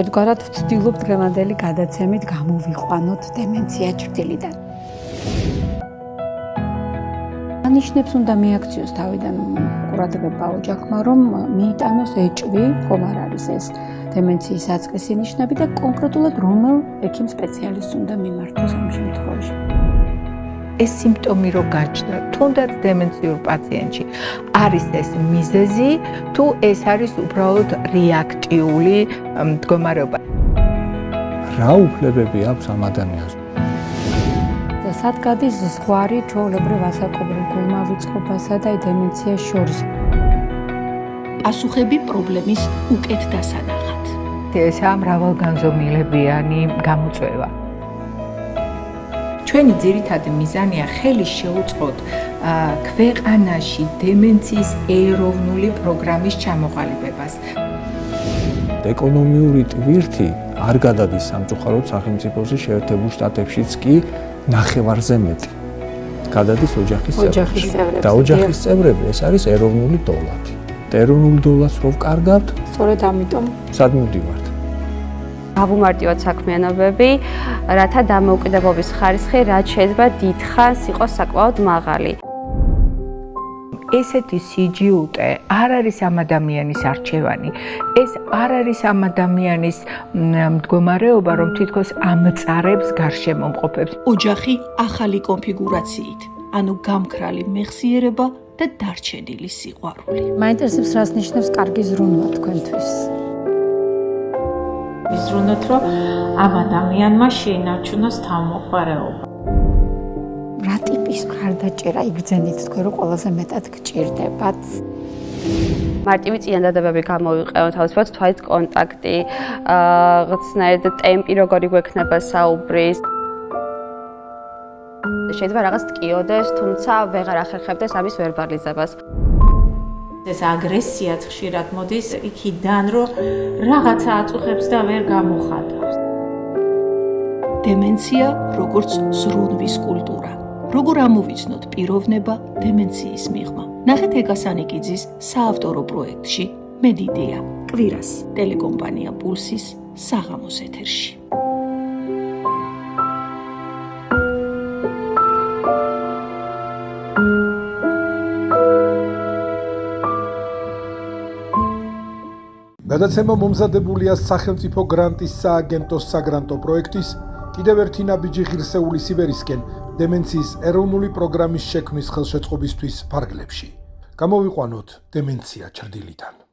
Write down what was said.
ერთგვარად ვცდილობ დღევანდელი გადაცემით გამოვიყვანოთ დემენცია ჭრდილიდან. ანიშნებს უნდა მიაქციოს თავიდან ყურადღება ოჯახმა, რომ მიიტანოს ეჭვი, ხომ არ არის ეს დემენციის საწყისი ნიშნები და კონკრეტულად რომელ ექიმ სპეციალისტს უნდა მიმართოს ამ შემთხვევაში. ეს სიმპტომი რო გაჩნდა, თუნდაც დემენციურ პაციენტში არის ეს მიზეზი, თუ ეს არის უბრალოდ რეაქტიული მდგომარეობა. რა უფლებები აქვს ამ ადამიანს? სად გადის ზღვარი ჩვეულებრივ ასაკობრივ ვიწყობასა და დემენციას შორის? პასუხები პრობლემის უკეთ დასანახად. ესაა მრავალგანზომილებიანი გამოწვევა. ჩვენი ძირითადი მიზანია ხელი შეუწყოთ ქვეყანაში დემენციის ეროვნული პროგრამის ჩამოყალიბებას. ეკონომიური ტვირთი არ გადადის სამწუხაროდ სახელმწიფოზე შეერთებულ შტატებშიც კი ნახევარზე მეტი. გადადის ოჯახის წევრებში. და ოჯახის წევრები ეს არის ეროვნული დოლარი. ეროვნული დოლარს რო ვკარგავთ, სწორედ ამიტომ სად მივდივართ? გავუმარტივოთ საქმიანობები, რათა დამოუკიდებლობის ხარისხი რაც შეიძლება დიდხანს იყოს საკმაოდ მაღალი. ესეთი სიჯიუტე არ არის ამ ადამიანის არჩევანი. ეს არ არის ამ ადამიანის მდგომარეობა, რომ თითქოს ამწარებს გარშემომყოფებს. ოჯახი ახალი კონფიგურაციით, ანუ გამქრალი მეხსიერება და დარჩენილი სიყვარული. მაინტერესებს რას ნიშნავს კარგი ზრუნვა თქვენთვის? ვიზრუნოთ, რომ ამ ადამიანმა შეინარჩუნოს თავმოყარეობა. რა ტიპის მხარდაჭერა იგრძენით თქვენ, რომ ყველაზე მეტად გჭირდებათ? მარტივი წინადადებები გამოვიყენოთ, თავისუფლად თვალით კონტაქტი, რაღაცნაირად ტემპი როგორი გვექნება საუბრის. შეიძლება რაღაც ტკიოდეს, თუმცა ვეღარ ახერხებდეს ამის ვერბალიზებას. ეს აგრესიაც ხშირად მოდის იქიდან, რომ რაღაცა აწუხებს და ვერ გამოხატავს. დემენცია როგორც ზრუნვის კულტურა. როგორ ამოვიცნოთ პიროვნება დემენციის მიღმა. ნახეთ ეკასანიკიძის საავტორო პროექტში მედიდეა კვირას ტელეკომპანია პულსის საღამოს ეთერში. გადაცემა მომზადებულია სახელმწიფო გრანტის სააგენტოს საგრანტო პროექტის კიდევ ერთი ნაბიჯი ღირსეული სიბერისკენ დემენციის ეროვნული პროგრამის შექმნის ხელშეწყობისთვის ფარგლებში. გამოვიყვანოთ დემენცია ჭრდილიდან.